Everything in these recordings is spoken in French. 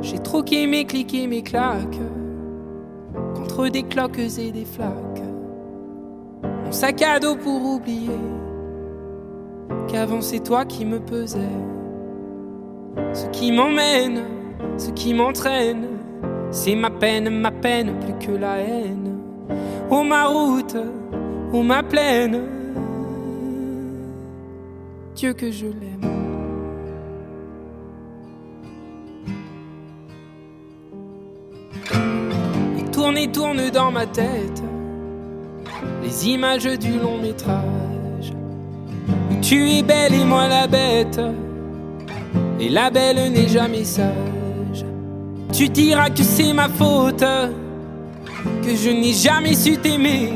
J'ai troqué mes clics et mes claques contre des cloques et des flaques. Mon sac à dos pour oublier qu'avant c'est toi qui me pesais. Ce qui m'emmène, ce qui m'entraîne, c'est ma peine plus que la haine. Oh ma route, oh ma plaine, Dieu que je l'aime. Et tourne dans ma tête les images du long métrage où tu es belle et moi la bête, et la belle n'est jamais sage. Tu diras que c'est ma faute, que je n'ai jamais su t'aimer.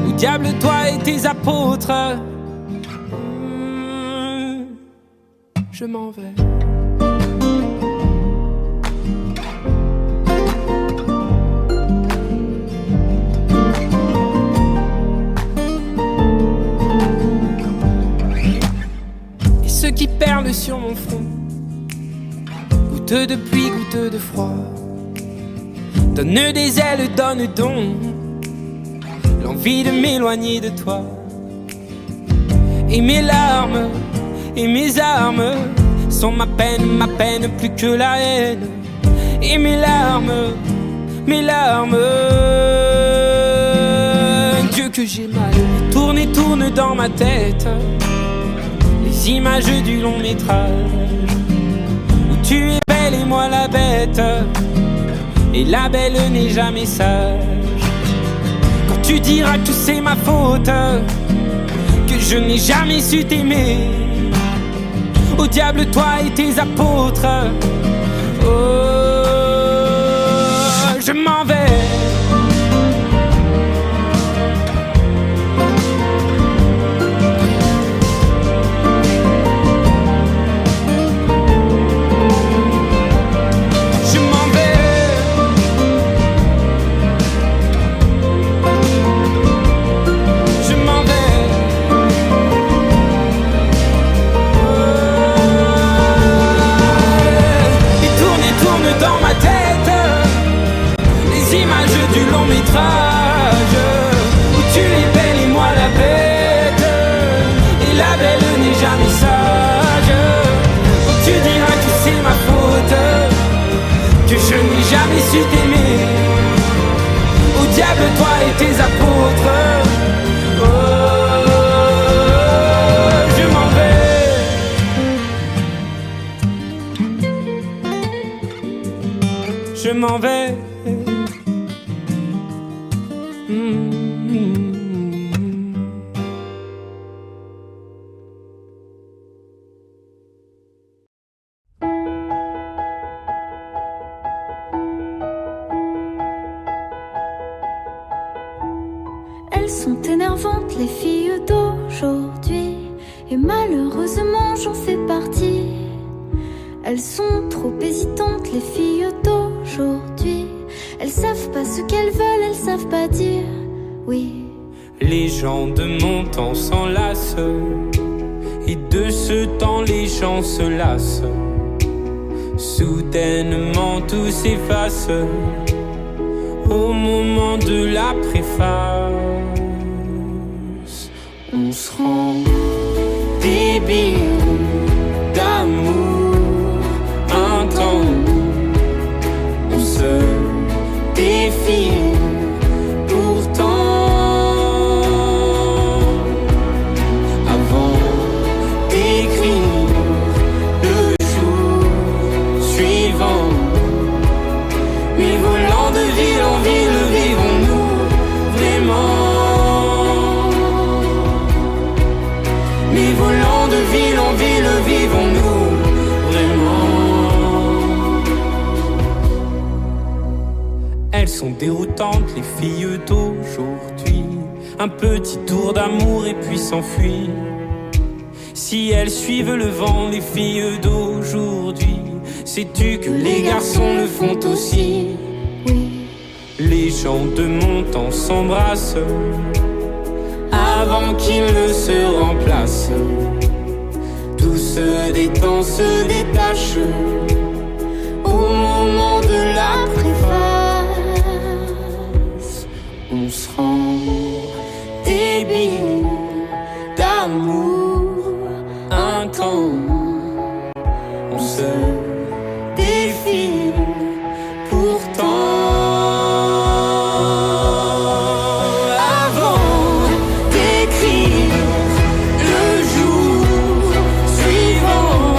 Au diable toi et tes apôtres, je m'en vais. Qui perlent sur mon front, goutte de pluie, goutte de froid. Donne des ailes, donne donc l'envie de m'éloigner de toi. Et mes larmes et mes armes sont ma peine plus que la haine. Et mes larmes, Dieu que j'ai mal. Tourne dans ma tête les images du long métrage où tu es belle et moi la bête, et la belle n'est jamais sage. Quand tu diras que c'est ma faute, que je n'ai jamais su t'aimer, au diable toi et tes apôtres, oh, je m'en vais. Où tu es belle et moi la bête, et la belle n'est jamais sage. Quand tu diras que c'est ma faute, que je n'ai jamais su t'aimer, au diable toi et tes apôtres, oh, je m'en vais. Je m'en vais. Elles sont énervantes, les filles d'aujourd'hui, et malheureusement j'en fais partie. Elles sont trop hésitantes, les filles d'aujourd'hui. Elles savent pas ce qu'elles veulent, elles savent pas dire oui. Les gens de mon temps s'enlacent, et de ce temps les gens se lassent. Soudainement tout s'efface au moment de la préface. On se rend débile d'amour, un temps où on se défie. Pourtant, avant d'écrire le jour suivant, mais volant de ville en ville, vivons-nous vraiment? Mais volant de ville en ville, vivons-nous vraiment? Elles sont déroutantes, les filles d'aujourd'hui. Un petit tour d'amour et puis s'enfuir. Si elles suivent le vent, les filles d'aujourd'hui, sais-tu que les garçons le font aussi? Oui. Les gens de mon temps s'embrassent avant qu'ils ne se remplacent. Tout se détend, se détache. on se défile. Pourtant, avant d'écrire le jour suivant,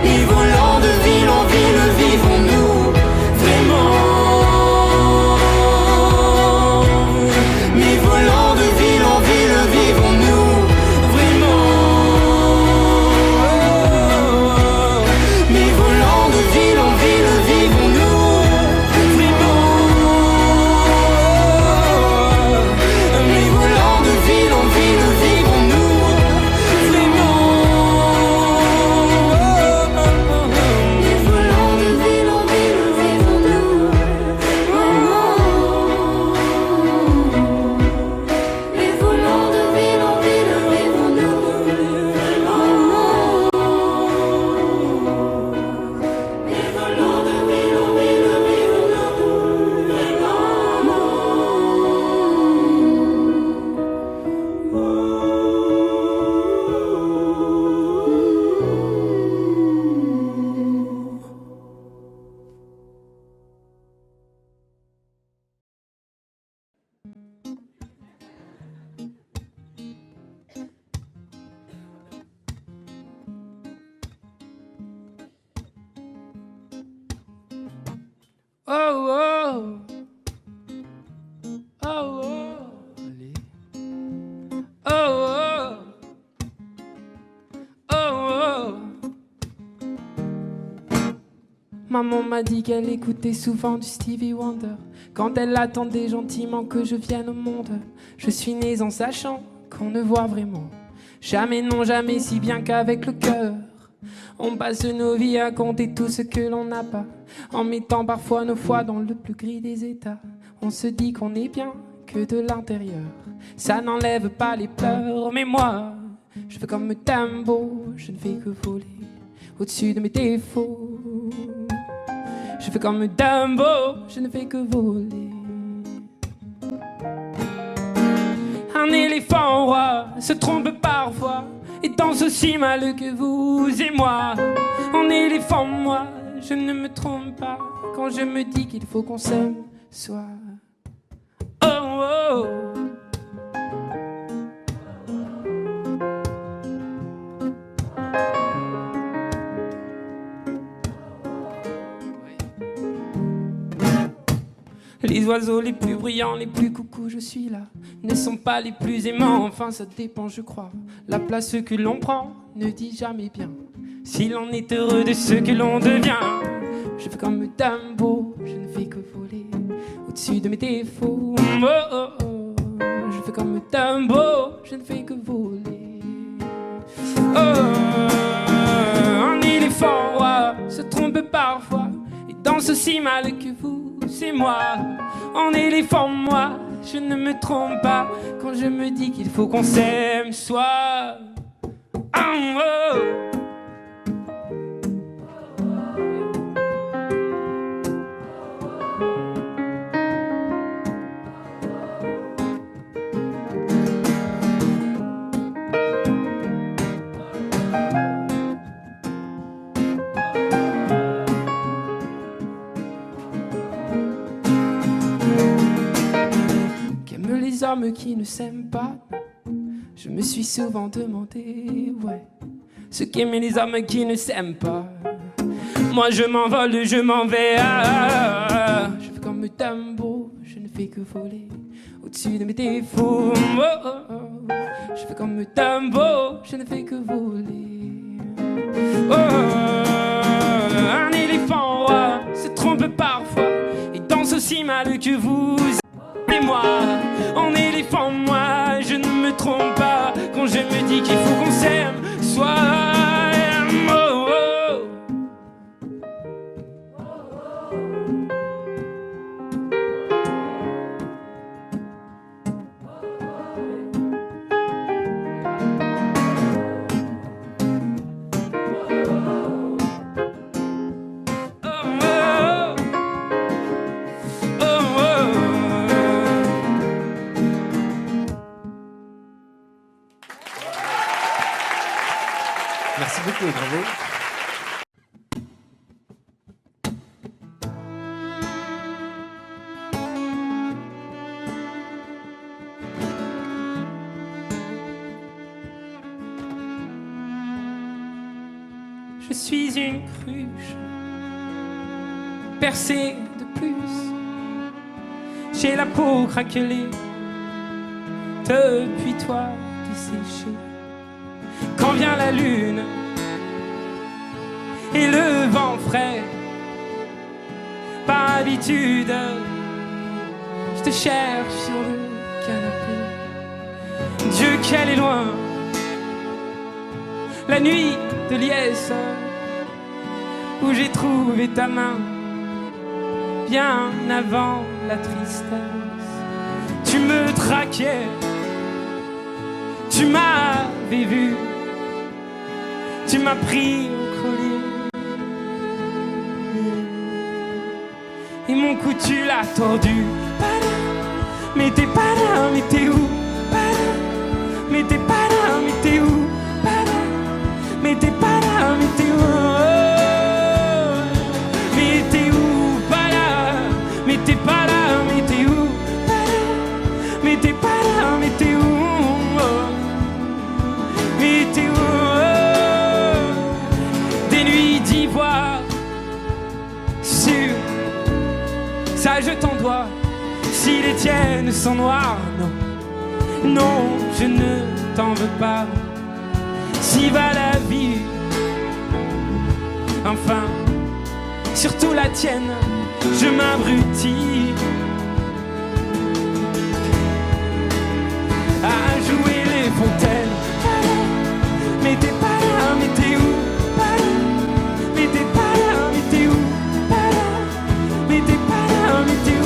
les volants de ville en ville vivons-nous vraiment? Les volants de ville en ville vivons-nous vraiment? Les volants de ville en ville vivons-nous vraiment? Les volants de ville en ville vivons-nous vraiment? Les volants de ville en ville vivons-nous vraiment? Les volants de ville en ville vivons-nous vraiment? Les volants de ville en ville vivons-nous vraiment? Oh oh, oh oh, allez. Oh oh, oh oh. Maman m'a dit qu'elle écoutait souvent du Stevie Wonder quand elle attendait gentiment que je vienne au monde. Je suis née en sachant qu'on ne voit vraiment jamais, non jamais, si bien qu'avec le cœur. On passe nos vies à compter tout ce que l'on n'a pas, en mettant parfois nos foi dans le plus gris des états. On se dit qu'on est bien que de l'intérieur, ça n'enlève pas les pleurs. Mais moi, je fais comme Dumbo, je ne fais que voler au-dessus de mes défauts. Je fais comme Dumbo, je ne fais que voler. Un éléphant roi se trompe parfois et danse aussi mal que vous et moi. En éléphant, moi, je ne me trompe pas quand je me dis qu'il faut qu'on s'aime soi. Oh oh. Les oiseaux les plus brillants, les plus coucous, je suis là, ne sont pas les plus aimants, enfin ça dépend je crois. La place que l'on prend ne dit jamais bien si l'on est heureux de ce que l'on devient. Je fais comme Dumbo, je ne fais que voler au-dessus de mes défauts. Oh, oh, oh. Je fais comme Dumbo, je ne fais que voler. Oh, un éléphant roi se trompe parfois et danse aussi mal que vous, c'est moi. En éléphant, moi, je ne me trompe pas quand je me dis qu'il faut qu'on s'aime soi. Oh, oh. Qu'aiment les hommes qui ne s'aiment pas? Je me suis souvent demandé, ouais, ce qu'aiment les hommes qui ne s'aiment pas. Moi je m'envole, je m'en vais. Je fais comme Dumbo, je ne fais que voler au-dessus de mes défauts. Oh, oh, oh. Je fais comme Dumbo, je ne fais que voler. Oh, un éléphant roi se trompe parfois et danse aussi mal que vous et moi. En éléphant, moi, je ne me trompe pas quand je me dis qu'il faut qu'on s'aime soi. Oh, oh. suis une cruche percée de plus. J'ai la peau craquelée depuis toi desséchée. Quand vient la lune et le vent frais, par habitude, je te cherche sur le canapé. Dieu qu'elle est loin, la nuit de liesse, où j'ai trouvé ta main, bien avant la tristesse. Tu me traquais, tu m'avais vu, tu m'as pris au collier. Et mon cou tu l'as tordu. Mais t'es pas là, mais t'es où? Mais t'es pas là, mais t'es où? Mais t'es pas là, mais t'es où? Mais t'es où? Pas là. Mais t'es pas là, mais t'es où? Mais t'es pas là, mais t'es où? Mais t'es où? Des nuits d'ivoire sur ça je t'en dois. Si les tiennes sont noires, non, non, je ne t'en veux pas. Si va la vie, enfin, surtout la tienne, je m'abrutis à jouer les fontaines. Mais t'es pas là, mais t'es où? Mais t'es pas là, mais t'es où? Mais t'es pas là, mais t'es où?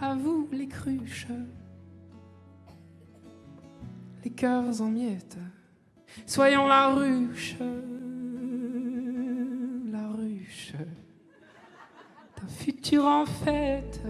À vous les cruches, les cœurs en miettes, soyons la ruche d'un futur en fête.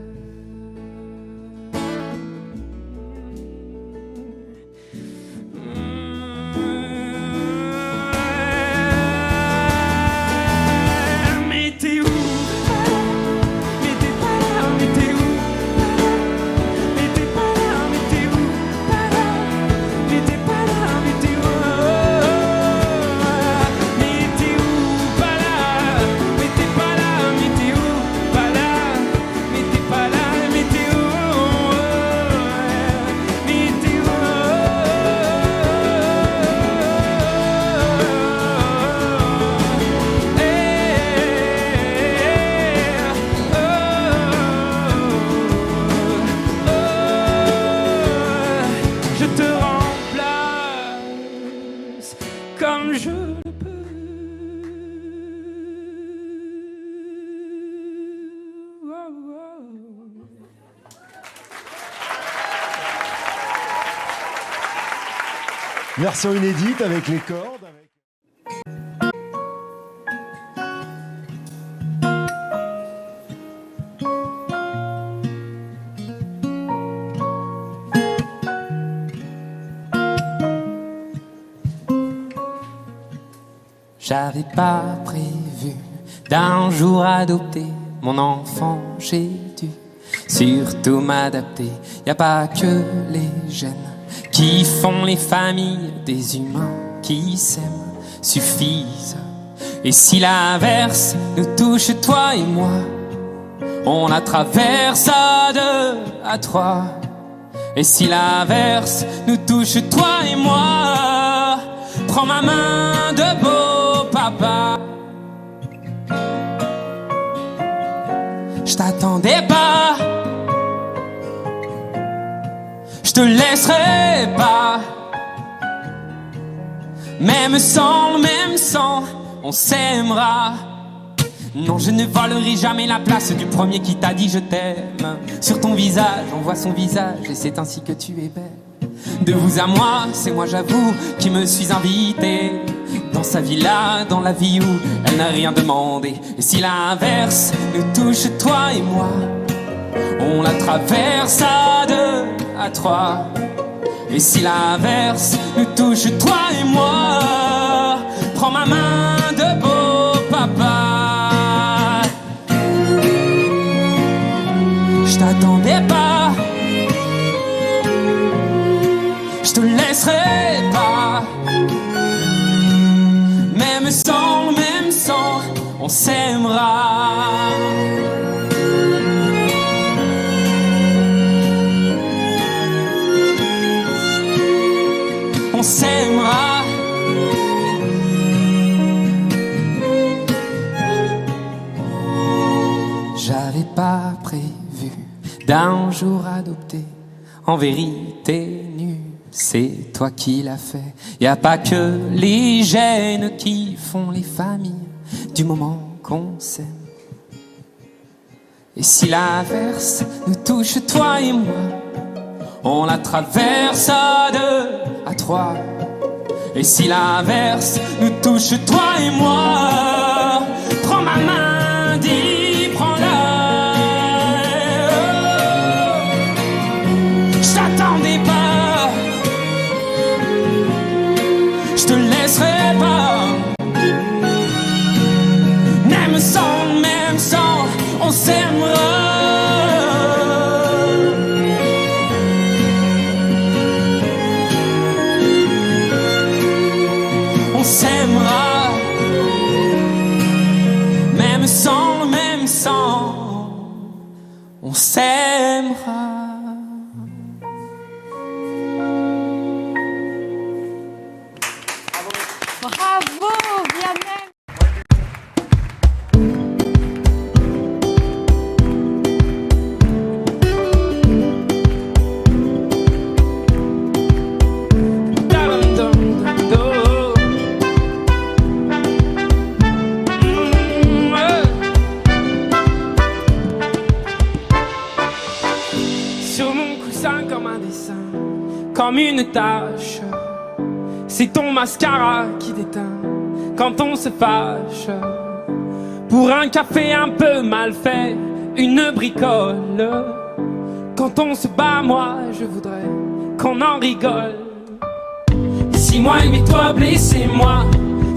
Comme je le peux. Version inédite avec les cordes. J'avais pas prévu d'un jour adopter mon enfant, j'ai dû surtout m'adapter. Y a pas que les gènes qui font les familles, des humains qui s'aiment suffisent. Et si l'averse nous touche, toi et moi, on la traverse à deux, à trois. Et si l'averse nous touche, toi et moi, prends ma main de beau papa. Je t'attendais pas, je te laisserai pas. Même sans on s'aimera. Non, je ne volerai jamais la place du premier qui t'a dit je t'aime. Sur ton visage, on voit son visage et c'est ainsi que tu es belle. De vous à moi, c'est moi j'avoue qui me suis invité dans sa villa, dans la vie où elle n'a rien demandé. Et si l'inverse nous touche, toi et moi, on la traverse à deux, à trois. Et si l'inverse nous touche, toi et moi, prends ma main de beau papa. Je t'attendais pas, je te laisserai pas. Même sans, on s'aimera. On s'aimera. J'avais pas prévu d'un jour adopter. En vérité, nu, c'est toi qui l'as fait. Y a pas que les gènes qui font les familles du moment qu'on s'aime. Et si l'inverse nous touche, toi et moi, on la traverse à deux, à trois. Et si l'inverse nous touche, toi et moi, prends ma main, dis, prends-la. Je t'attendais pas, je te laisserai pas. Même sans, on s'aimera. On s'aimera, même sans, on s'aimera. Bravo, Vianney. Comme une tache, c'est ton mascara qui déteint quand on se fâche. Pour un café un peu mal fait, une bricole. Quand on se bat, moi je voudrais qu'on en rigole. Si moi aimais-toi, blessez-moi.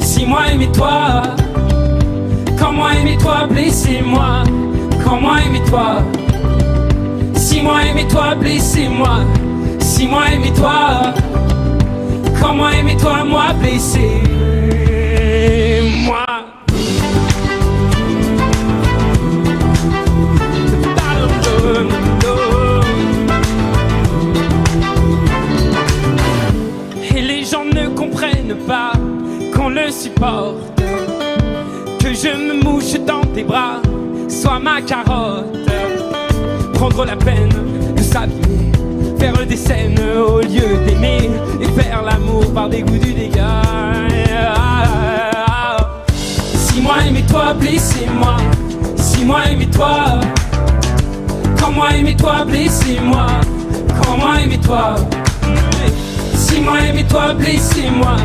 Si moi aimais-toi, quand moi aimais-toi, blessez-moi. Quand moi aimais-toi, si moi aimais-toi, blessez-moi. Si moi aimais-toi, quand moi aimais-toi, moi blessé, moi. Et les gens ne comprennent pas qu'on le supporte, que je me mouche dans tes bras, sois ma carotte, prendre la peine de s'habiller, faire des scènes au lieu d'aimer et faire l'amour par dégoût du dégât. Si moi aimais-toi, blessez-moi. Si moi aimais-toi, quand moi aimais-toi, blessez-moi. Quand moi aimais-toi, si moi aimais-toi, blessez-moi.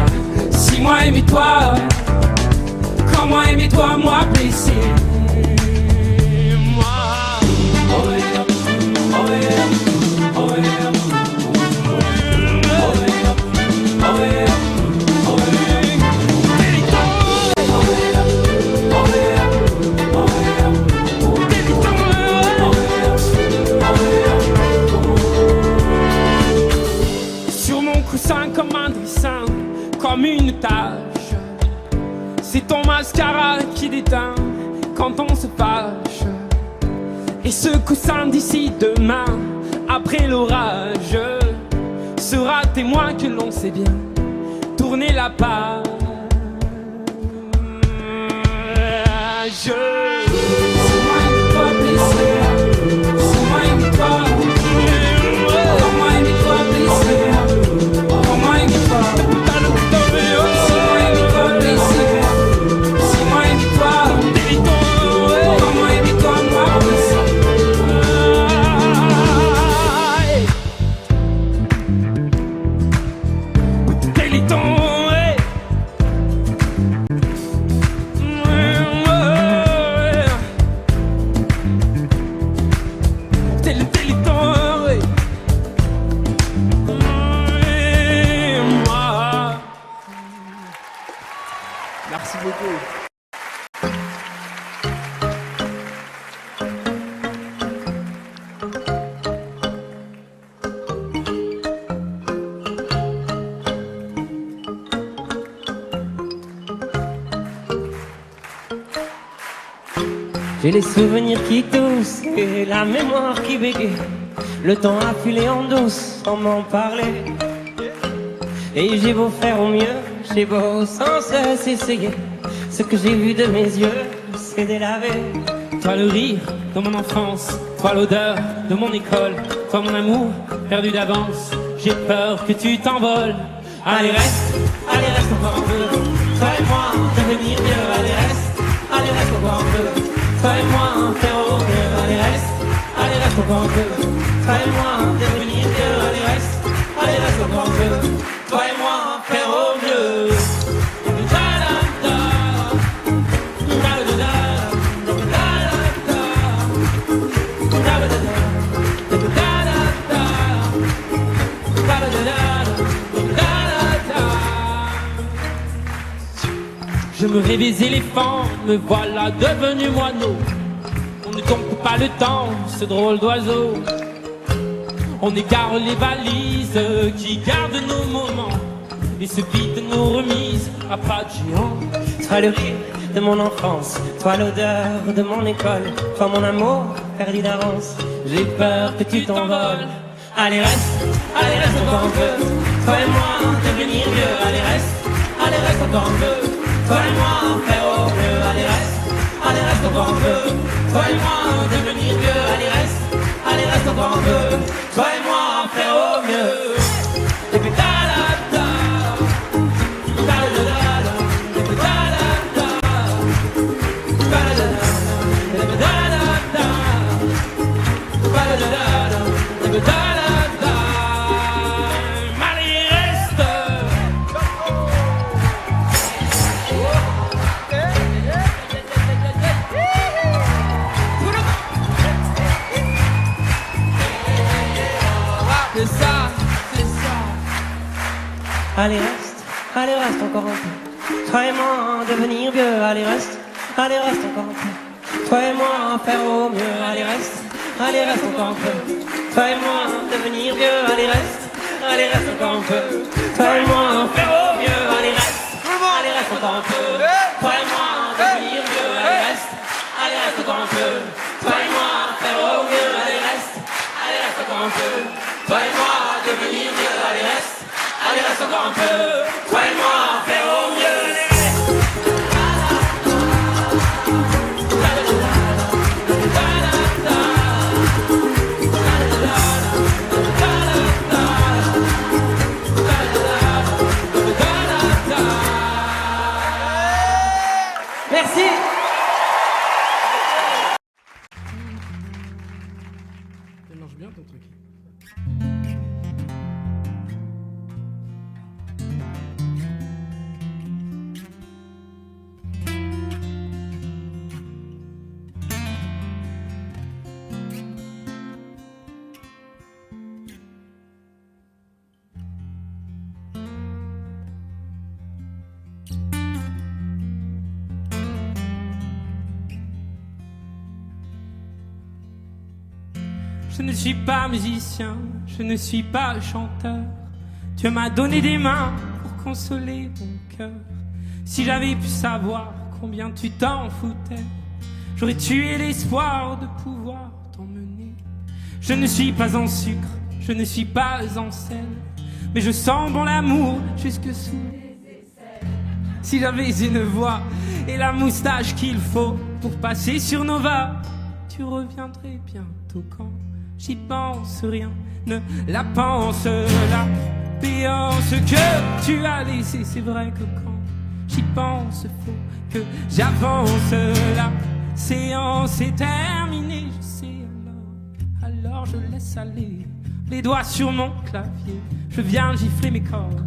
Si moi aimais-toi, quand moi aimais-toi, moi blessé. Sur mon coussin comme un dessin, comme une tache, c'est ton mascara qui déteint quand on se fâche. Et ce coussin d'ici demain, après l'orage, sera témoin que l'on sait bien tourner la page. Si moi aimais-toi, blessé. Si moi aimais-toi, comment aimais-toi, blessé. Comment aimais-toi, si moi aimais-toi, blessé. J'ai les souvenirs qui toussent et la mémoire qui bégaye. Le temps a filé en douce sans m'en parler. Et j'ai beau faire au mieux, j'ai beau sans cesse essayer. Ce que j'ai vu de mes yeux, c'est délavé. Toi le rire de mon enfance, toi l'odeur de mon école, toi mon amour perdu d'avance. J'ai peur que tu t'envoles. Allez reste encore un peu. Toi et moi devenir mieux. Allez reste encore un peu. Toi et moi faire au mieux. Allez reste encore un peu. Toi et moi devenir mieux. Allez reste encore un peu. Toi et moi faire au mieux. Je me rêvais éléphant, me voilà devenu moineau. On ne compte pas le temps, ce drôle d'oiseau. On égare les valises qui gardent nos moments et se vident nos remises à pas de géant. Toi le rire de mon enfance, toi l'odeur de mon école, toi mon amour perdu d'avance. J'ai peur que tu t'envoles. Allez reste encore un peu. Toi et moi devenir vieux. Allez reste encore un peu. Toi et moi faire au mieux. Allez reste encore un peu. Toi et moi devenir vieux. Allez reste encore un peu. Toi et moi faire au mieux. Et puis Allez reste encore un peu. Toi et moi devenir vieux. Allez reste encore un peu. Toi et moi faire au mieux. Allez reste encore un peu. Toi et moi devenir vieux. Allez reste encore un peu. Toi et moi faire au mieux. Allez reste encore un peu. Toi et moi devenir vieux. Allez reste encore un peu. Toi et moi faire au mieux. Allez reste encore un peu. Toi et moi devenir vieux. Allez reste encore un peu. Toi et moi faire au mieux. Merci. Ça marche bien ton truc. Je ne suis pas musicien, je ne suis pas chanteur. Dieu m'a donné des mains pour consoler mon cœur. Si j'avais pu savoir combien tu t'en foutais, j'aurais tué l'espoir de pouvoir t'emmener. Je ne suis pas en sucre, je ne suis pas en sel, mais je sens bon l'amour jusque sous les aisselles. Si j'avais une voix et la moustache qu'il faut pour passer sur Nova, tu reviendrais bientôt quand j'y pense, rien ne la pense. La béance que tu as laissée, c'est vrai que quand j'y pense, faut que j'avance. La séance est terminée, je sais alors je laisse aller les doigts sur mon clavier. Je viens gifler mes cordes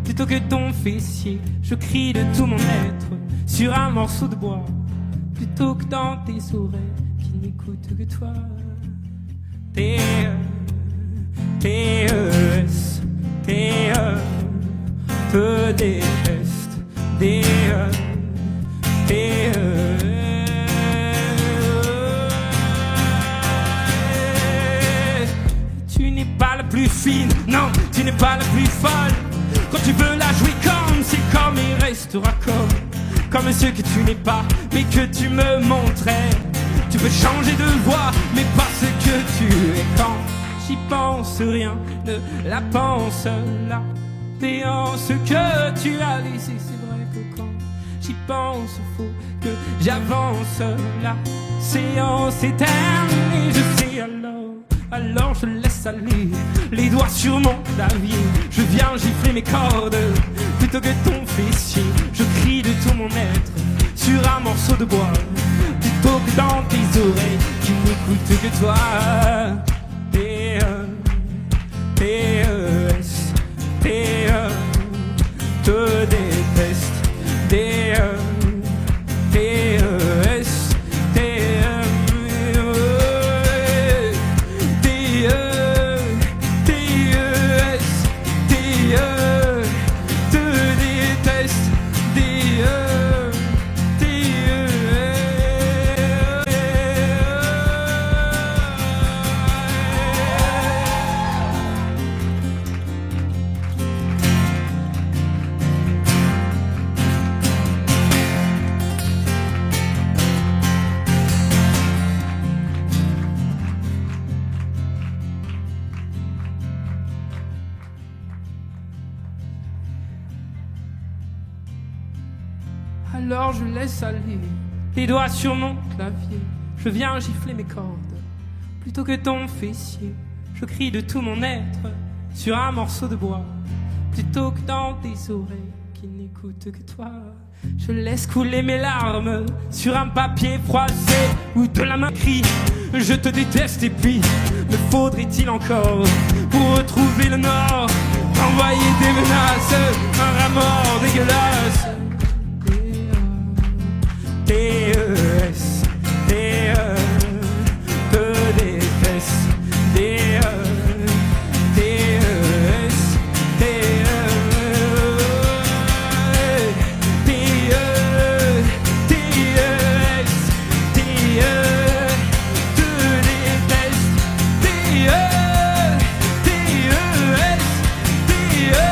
plutôt que ton fessier. Je crie de tout mon être sur un morceau de bois plutôt que dans tes oreilles qui n'écoutent que toi. T-E-S, T-E, te déteste, D-E, T-E. Tu n'es pas la plus fine, non, tu n'es pas la plus folle. Quand tu veux la jouer comme, c'est comme et restera comme. comme ceux que tu n'es pas, mais que tu me montrais. Tu peux changer de voix, mais pas ce que tu es. Quand j'y pense, rien ne la pense. La béance que tu as laissée, c'est vrai que quand j'y pense, faut que j'avance. La séance est terminée, je sais alors je laisse aller les doigts sur mon clavier. Je viens gifler mes cordes plutôt que ton fessier. Je crie de tout mon être sur un morceau de bois plutôt que dans tes oreilles qui n'écoutent que toi. P-E-S, P-E, te déteste. P-E-S, alors je laisse aller les doigts sur mon clavier. Je viens gifler mes cordes plutôt que ton fessier. Je crie de tout mon être sur un morceau de bois plutôt que dans tes oreilles qui n'écoutent que toi. Je laisse couler mes larmes sur un papier froissé où de la main crie je te déteste. Et puis me faudrait-il encore pour retrouver le nord envoyer des menaces, un remords dégueulasse. T-E-S, T-E, te déteste. T-E, T-E-S, T-E, T-E, T-E-S, T-E, te déteste. T-E, T-E-S, T-E.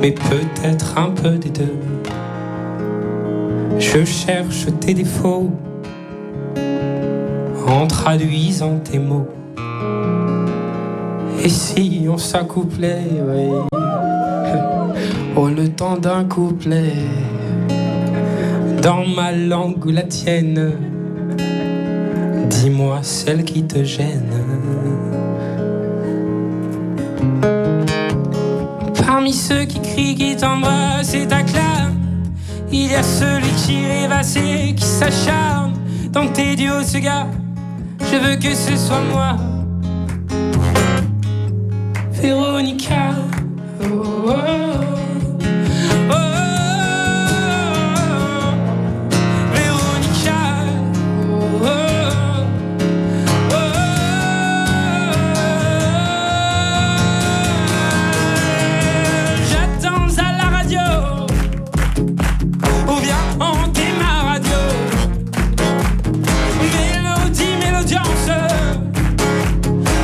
Mais peut-être un peu des deux. Je cherche tes défauts en traduisant tes mots. Et si on s'accouplait, oui. Oh, le temps d'un couplet dans ma langue ou la tienne. Dis-moi celle qui te gêne. Parmi ceux qui crient, qui t'embrassent et t'acclament, il y a celui qui rêvasse et qui s'acharne dans tes duos, ce gars. Je veux que ce soit moi, Véronica. Oh, oh, oh, oh, Véronica. Oh, oh, oh. J'attends à la radio, ou bien hanter ma radio. Mélodie, mélodiance,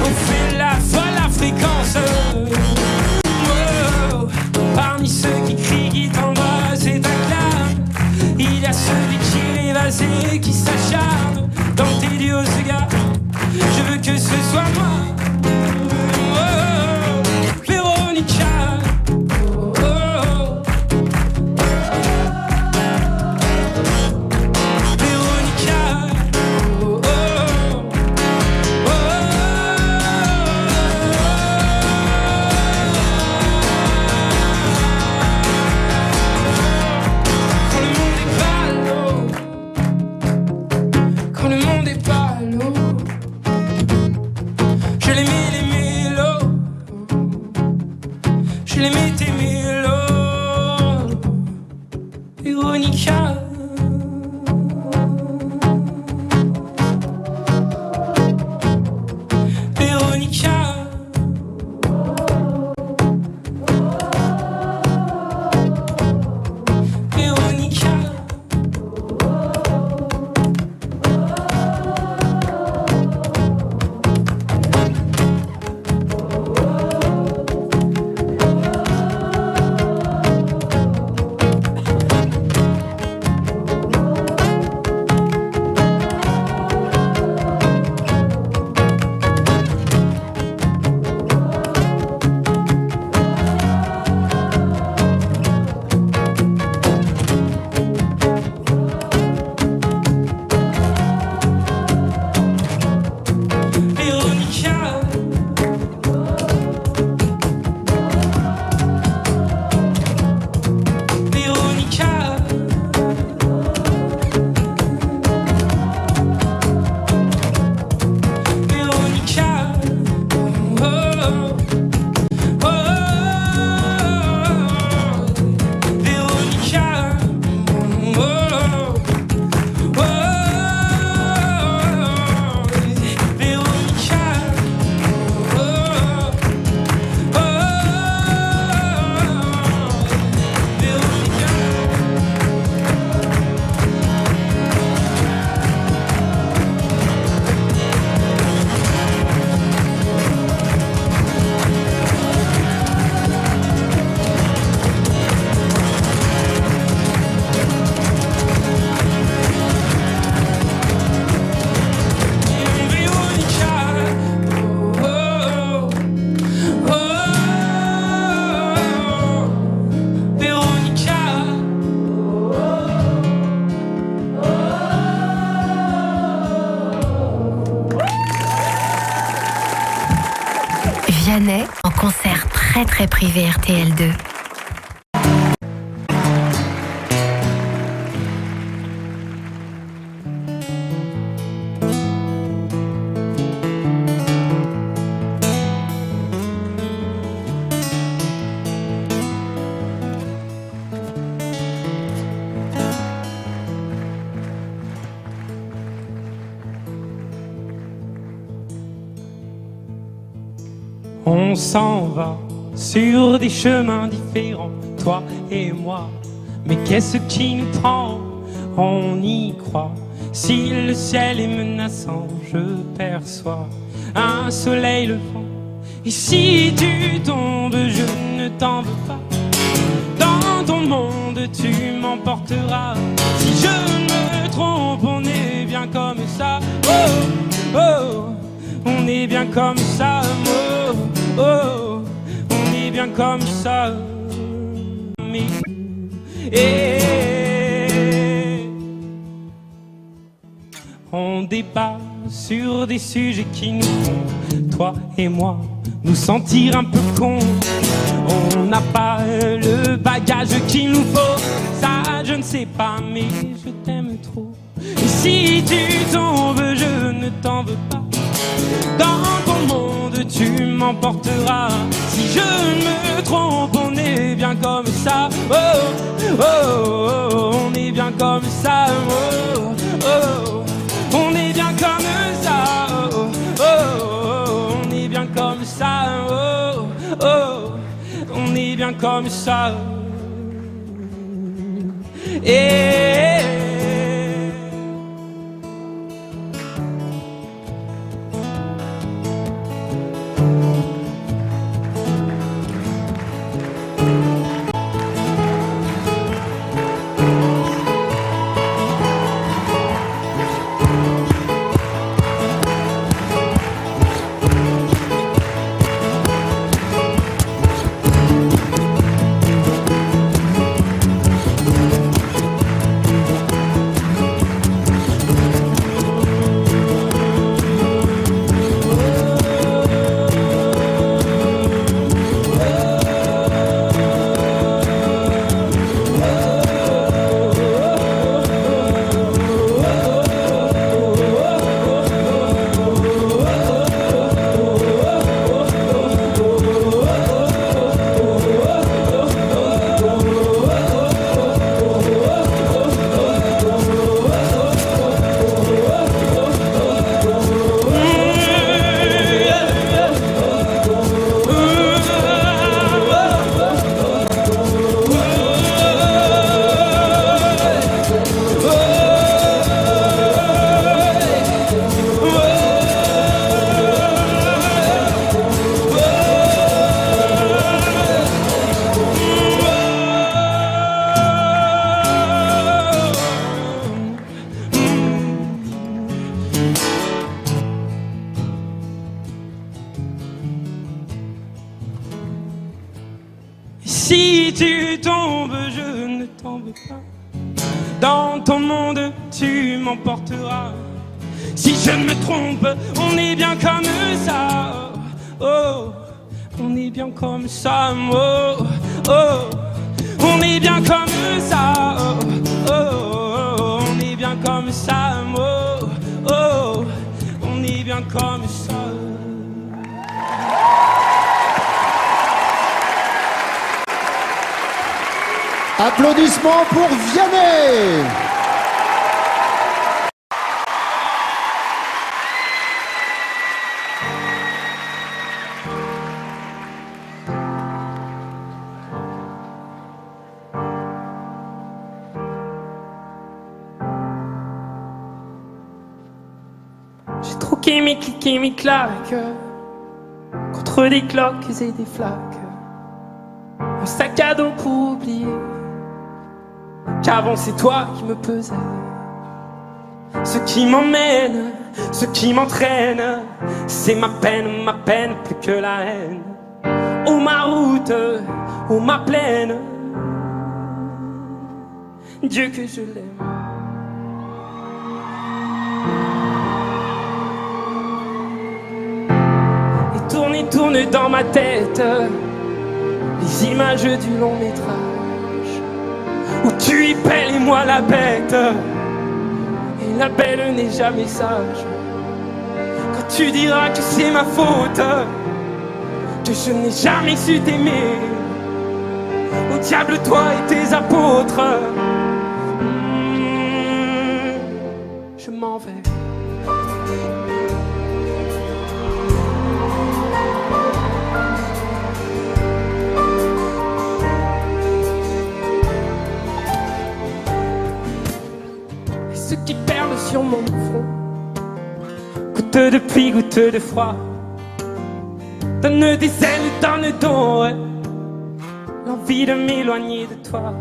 on fait la folle à fréquence. Oh, parmi ceux qui crient, qui t'embrassent et t'acclament, il y a celui qui rêvasse et qui s'acharne dans tes duos, ce gars. Je veux que ce soit moi. Je l'aimais tes mélos, Véronica. Véronica. Véronica. Vianney en concert très privé RTL2. On s'en va sur des chemins différents, toi et moi. Mais qu'est-ce qui nous prend? On y croit. Si le ciel est menaçant, je perçois un soleil levant. Et si tu tombes, je ne t'en veux pas. Dans ton monde, tu m'emporteras. Si je me trompe, on est bien comme ça. Oh, oh, on est bien comme ça. Oh, oh, on est bien comme ça. Mais, on débat sur des sujets qui nous font, toi et moi, nous sentir un peu cons. On n'a pas le bagage qu'il nous faut. Ça, je ne sais pas, mais je t'aime trop. Et si tu tombes, je ne t'en veux pas. Dans ton monde, tu m'emporteras. Si je me trompe, on est bien comme ça. Oh, oh, oh, on est bien comme ça. Oh, oh, on est bien comme ça. Oh, oh, on est bien comme ça. Oh, oh, on est bien comme ça. si tu tombes, je ne t'en veux pas. Dans ton monde, tu m'emporteras. Si je ne me trompe, on est bien comme ça. Oh, on est bien comme ça. Oh, oh, on est bien comme ça. Oh, oh, on est bien comme ça. Oh, oh, on est bien comme ça. Applaudissements pour Vianney. J'ai troqué mes clics et mes claques contre des cloques et des flaques. Un sac à dos pour oublier qu'avant c'est toi qui me pesais. Ce qui m'emmène, ce qui m'entraîne, c'est ma peine plus que la haine. Oh ma route, oh ma plaine, Dieu que je l'aime. Et tourne dans ma tête les images du long métrage où tu y pelles et moi la bête. Et la belle n'est jamais sage. Quand tu diras que c'est ma faute, que je n'ai jamais su t'aimer, au diable toi et tes apôtres. Je m'en vais. Ce qui perle sur mon front, goutte de pluie, goutte de froid, donne des ailes, donne donc l'envie de m'éloigner de toi.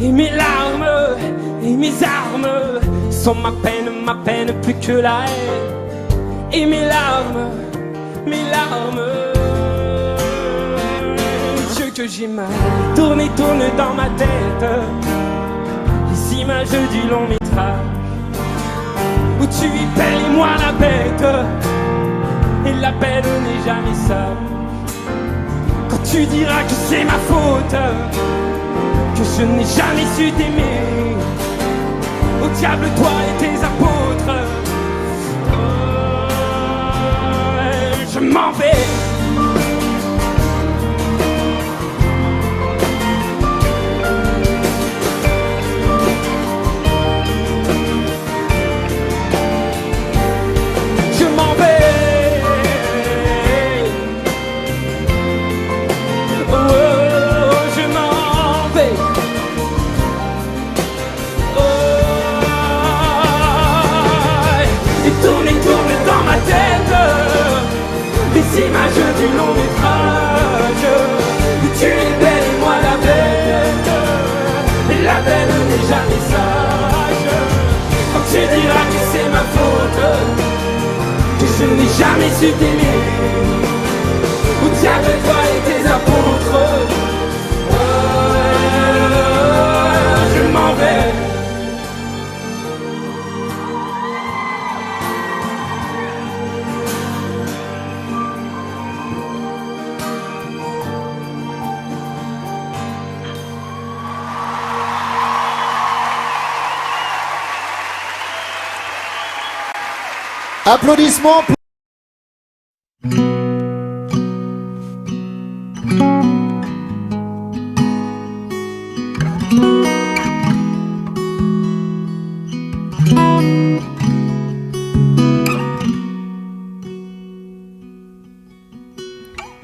Et mes larmes et mes armes sont ma peine plus que la haine. Et mes larmes, Dieu que j'ai mal. Tourne dans ma tête les images du long métrage où tu y pelles et moi la bête. Et la belle n'est jamais sage. Quand tu diras que c'est ma faute, que je n'ai jamais su t'aimer, au diable toi et tes apôtres. Je m'en vais. Les images du long métrage où tu es belle et moi la bête. Et la belle n'est jamais sage. Quand tu diras que c'est ma faute, que je n'ai jamais su t'aimer, au diable toi et tes apôtres. Je m'en vais. Applaudissements pour...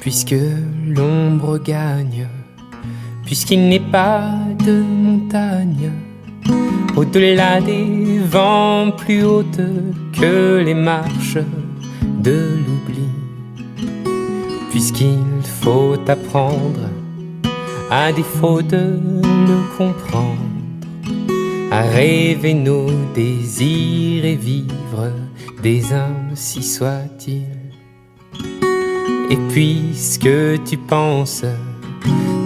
Puisque l'ombre gagne, puisqu'il n'est pas de montagne au-delà des vents plus hautes que les marches de l'oubli, puisqu'il faut apprendre, à défaut de le comprendre, à rêver nos désirs et vivre des ainsi soit-il. Et puisque tu penses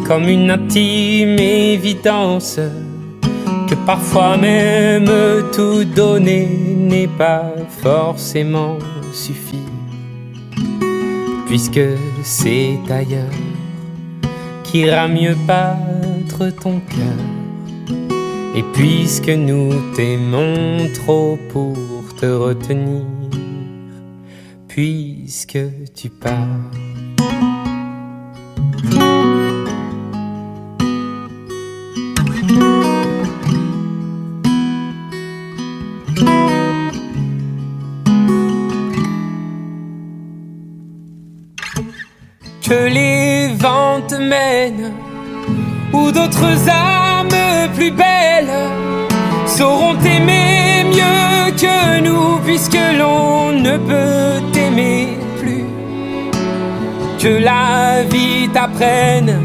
comme une intime évidence, que parfois même tout donner n'est pas forcément suffi, puisque c'est ailleurs qu'ira mieux battre ton cœur, et puisque nous t'aimons trop pour te retenir, puisque tu pars. Que les vents te mènent, ou d'autres âmes plus belles sauront t'aimer mieux que nous, puisque l'on ne peut t'aimer plus. Que la vie t'apprenne,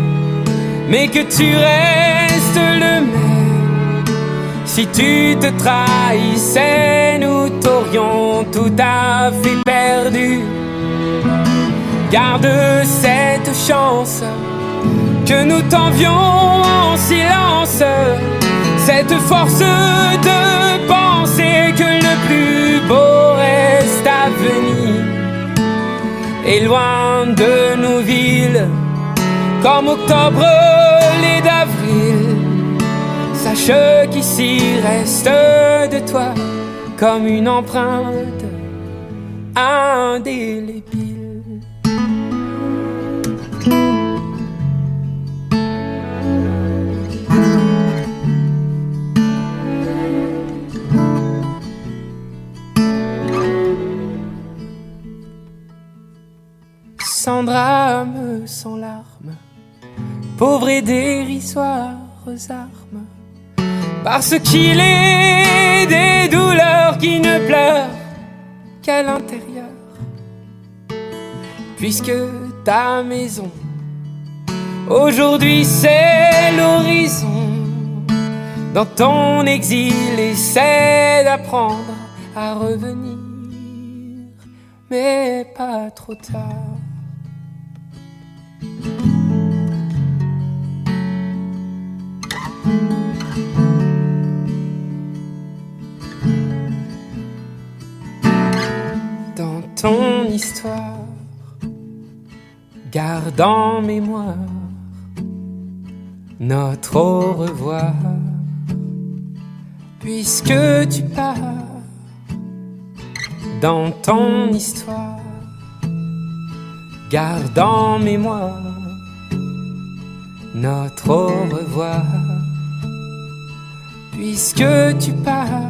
mais que tu restes le même. Si tu te trahissais, nous t'aurions tout à fait perdu. Garde cette chance que nous t'envions en silence, cette force de penser que le plus beau reste à venir. Et loin de nos villes, comme octobre l'est d'avril, sache qu'ici reste de toi comme une empreinte indélébile. Sans drame, sans larmes, pauvres et dérisoires armes, parce qu'il est des douleurs qui ne pleurent qu'à l'intérieur, puisque ta maison aujourd'hui c'est l'horizon. Dans ton exil, essaie d'apprendre à revenir, mais pas trop tard. Dans ton histoire, garde en mémoire notre au revoir, puisque tu pars. Dans ton histoire, garde en mémoire notre au revoir, puisque tu pars.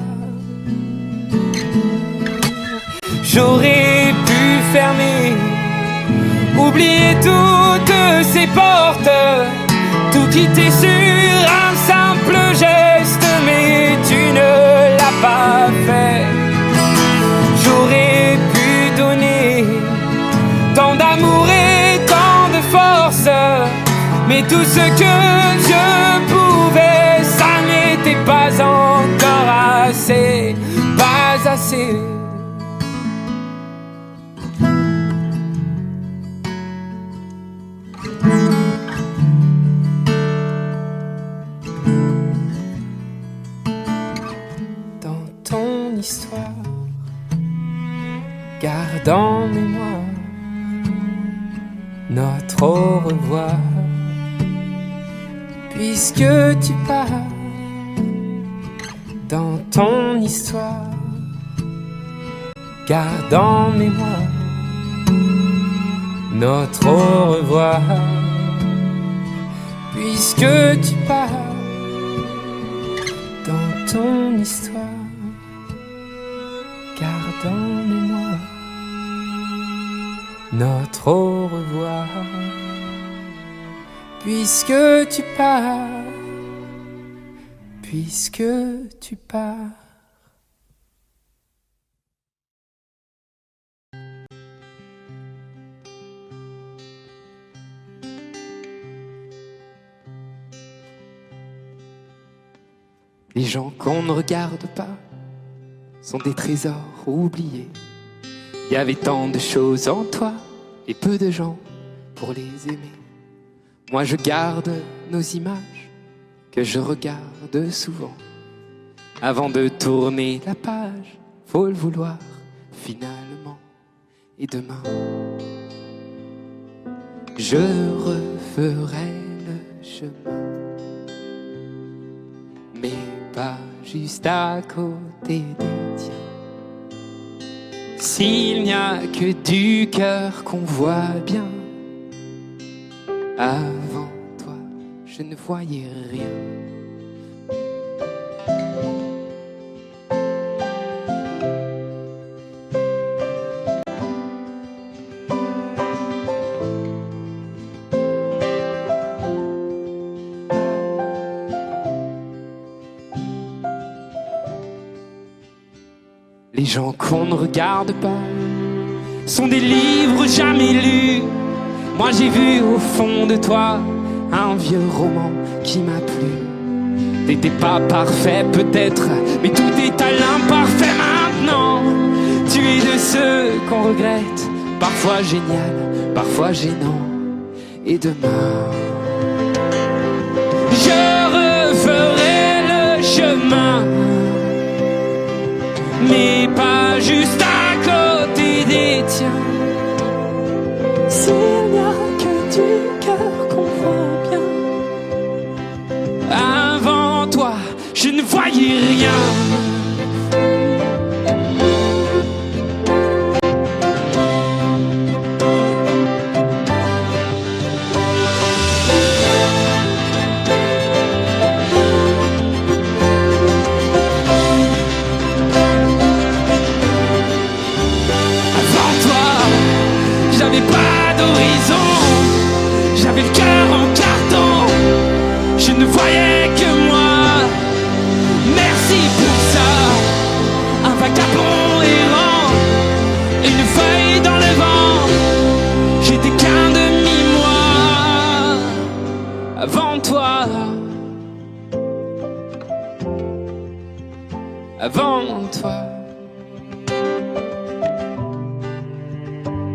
J'aurais pu fermer, oublier toutes ces portes, tout quitter sur un simple geste, mais tu ne l'as pas fait. J'aurais pu donner tant d'amour et tant de force, mais tout ce que je pouvais, ça n'était pas encore assez, pas assez. Dans ton histoire, garde en mémoire notre au revoir, puisque tu pars. Dans ton histoire, garde en mémoire notre au revoir, puisque tu pars. Dans ton histoire, garde en mémoire notre au revoir, puisque tu pars, puisque tu pars. Les gens qu'on ne regarde pas sont des trésors oubliés. Il y avait tant de choses en toi et peu de gens pour les aimer. Moi je garde nos images que je regarde souvent. Avant de tourner la page, faut le vouloir finalement. Et demain, je referai le chemin, mais pas juste à côté des tiens. S'il n'y a que du cœur qu'on voit bien, avant toi, je ne voyais rien. Les gens qu'on ne regarde pas sont des livres jamais lus. Moi j'ai vu au fond de toi un vieux roman qui m'a plu. T'étais pas parfait peut-être, mais tout est à l'imparfait maintenant. Tu es de ceux qu'on regrette, parfois génial, parfois gênant. Et demain, je referai le chemin, mais pas juste à côté des tiens. S'il n'y a que du cœur qu'on voit bien, avant toi, je ne voyais rien. J'avais le cœur en carton, je ne voyais que moi. Merci pour ça, un vagabond errant, une feuille dans le vent. J'étais qu'un demi-moi avant toi, avant toi,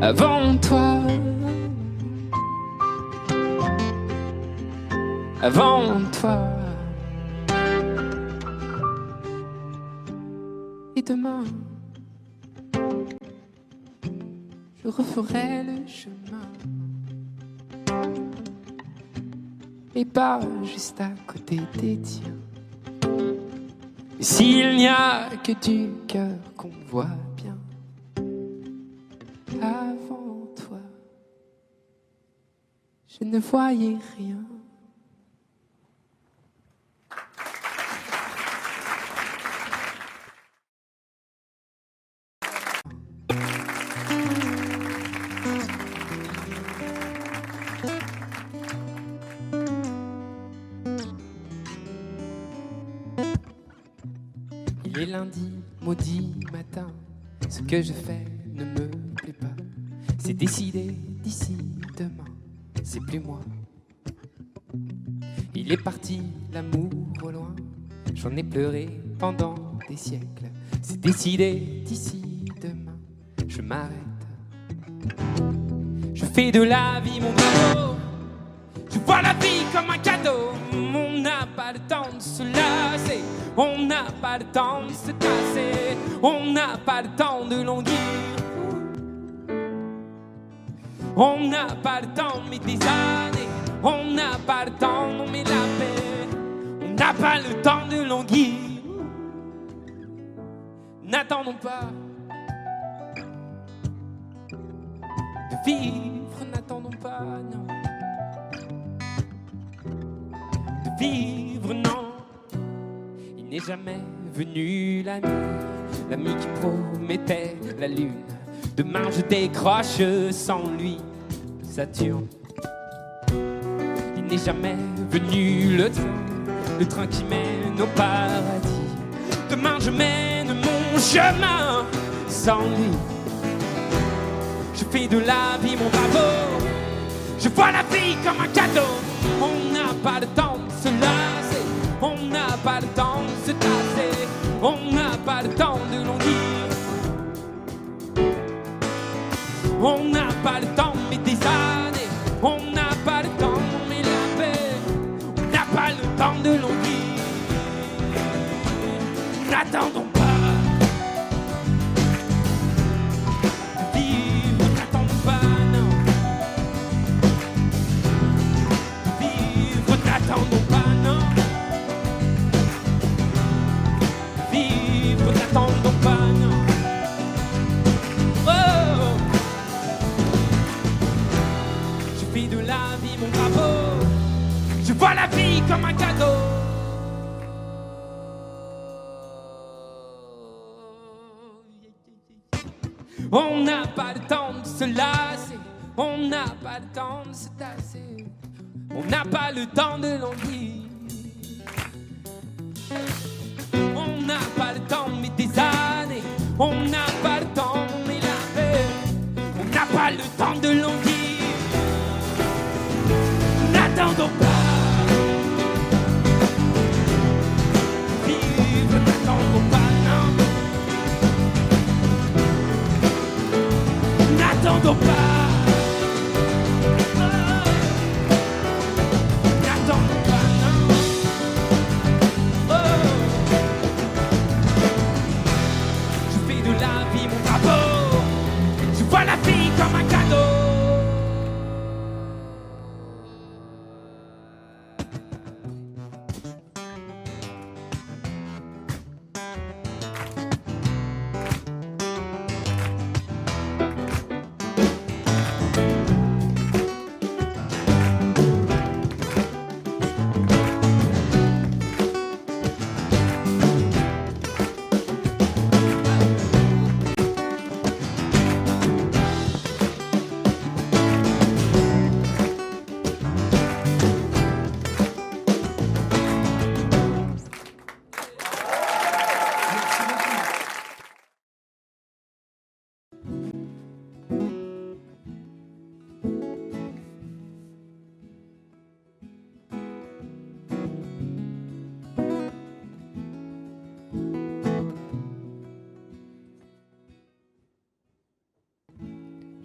avant toi. Avant toi. Et demain, je referai le chemin, et pas juste à côté des tiens. Et s'il n'y a que du cœur qu'on voit bien, avant toi, je ne voyais rien. Il est lundi, maudit matin, ce que je fais ne me plaît pas. C'est décidé d'ici demain, c'est plus moi. Il est parti, l'amour au loin, j'en ai pleuré pendant des siècles. C'est décidé d'ici demain, je m'arrête. Je fais de la vie mon bravo, je vois la vie comme un cadeau. On n'a pas le temps de se lasser, on n'a pas le temps de se tasser, on n'a pas le temps de languir. On n'a pas le temps mais des années, on n'a pas le temps mais la paix. On n'a pas le temps de languir. N'attendons pas de vivre, n'attendons pas, non. De vivre, non. Il n'est jamais venu l'ami qui promettait la lune. Demain je décroche sans lui, Saturne. Il n'est jamais venu le train qui mène au paradis. Demain je mène mon chemin sans lui. Je fais de la vie mon bravo, je vois la vie comme un cadeau. On n'a pas le temps de se lasser, on n'a pas le temps de se tasser, on n'a pas le temps de languir. On n'a pas le temps mais des années, on n'a pas le temps mais de longue vie. N'attendons pas de vivre, n'attendons pas, non. De vivre, n'attendons pas, non. De vivre, n'attendons pas, non. Oh, je fais de la vie mon drapeau. Je vois la vie comme un cadeau. On n'a pas le temps de se lasser, on n'a pas le temps de se tasser, on n'a pas le temps de languir. On n'a pas le temps mais des années, on n'a pas le temps mais la paix, on n'a pas le temps de languir. N'attendons pas. N'attendons pas. N'attendons pas, non. Oh. Je fais de la vie mon drapeau. Je vois la vie comme un cadeau.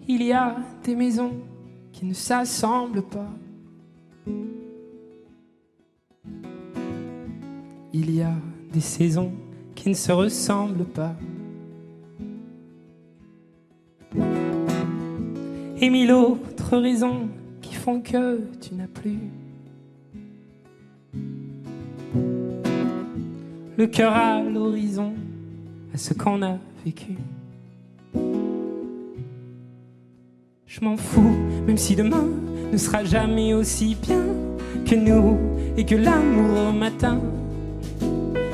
Il y a des maisons qui ne s'assemblent pas. Il y a des saisons qui ne se ressemblent pas. Et mille autres raisons qui font que tu n'as plus le cœur à l'horizon, à ce qu'on a vécu. Je m'en fous, même si demain ne sera jamais aussi bien que nous et que l'amour au matin.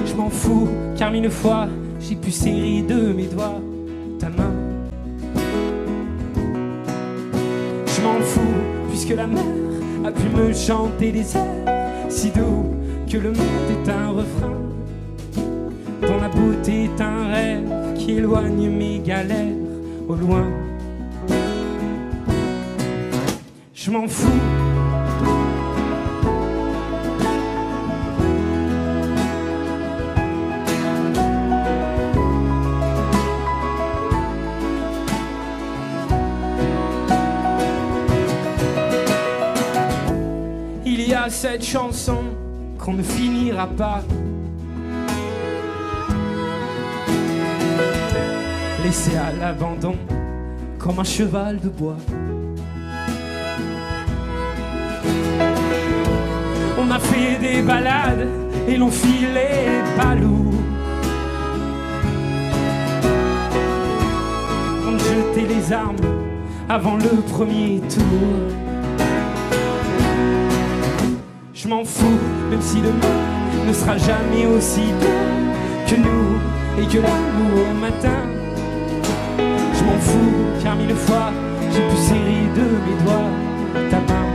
Je m'en fous, car mille fois j'ai pu serrer de mes doigts ta main. Je m'en fous, puisque la mer a pu me chanter des airs si doux que le monde est un refrain, dont la beauté est un rêve qui éloigne mes galères au loin. Je m'en fous. Il y a cette chanson qu'on ne finira pas, laissée à l'abandon comme un cheval de bois. On a fait des balades et l'on filait pas lourd. On jetait les armes avant le premier tour. Je m'en fous, même si demain ne sera jamais aussi bien que nous et que l'amour au matin. Je m'en fous, car mille fois j'ai pu serrer de mes doigts ta main.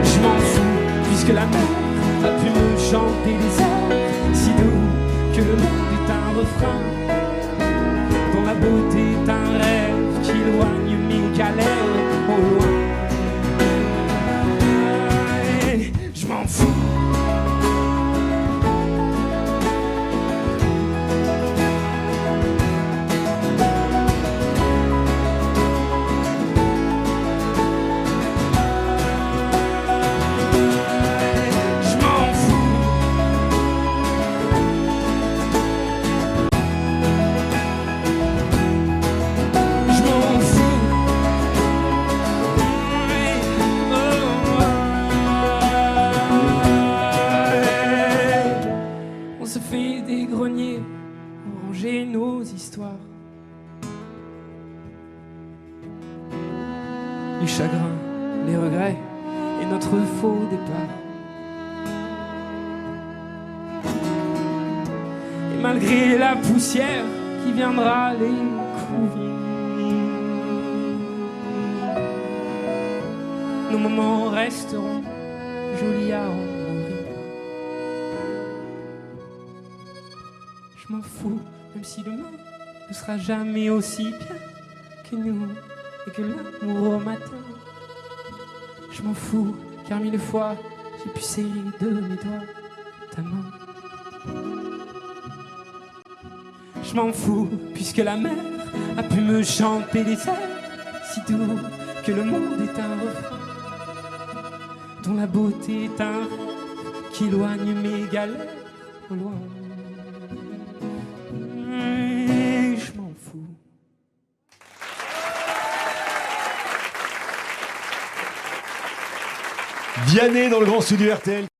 Je m'en fous, puisque la mer a pu me chanter des airs si doux que le monde est un refrain, dont la beauté est un rêve qui éloigne mes galères au loin. Je m'en fous. du chagrin, les regrets et notre faux départ. Et malgré la poussière qui viendra les couvrir, nos moments resteront jolis à en mourir. Je m'en fous, même si le monde ne sera jamais aussi bien que nous et que l'amour au matin. Je m'en fous, car mille fois j'ai pu serrer de mes doigts ta main. Je m'en fous, puisque la mer a pu me chanter des airs si doux que le monde est un refrain, dont la beauté est un rêve qui éloigne mes galères au loin. Et je m'en fous. Vianney dans le grand studio RTL.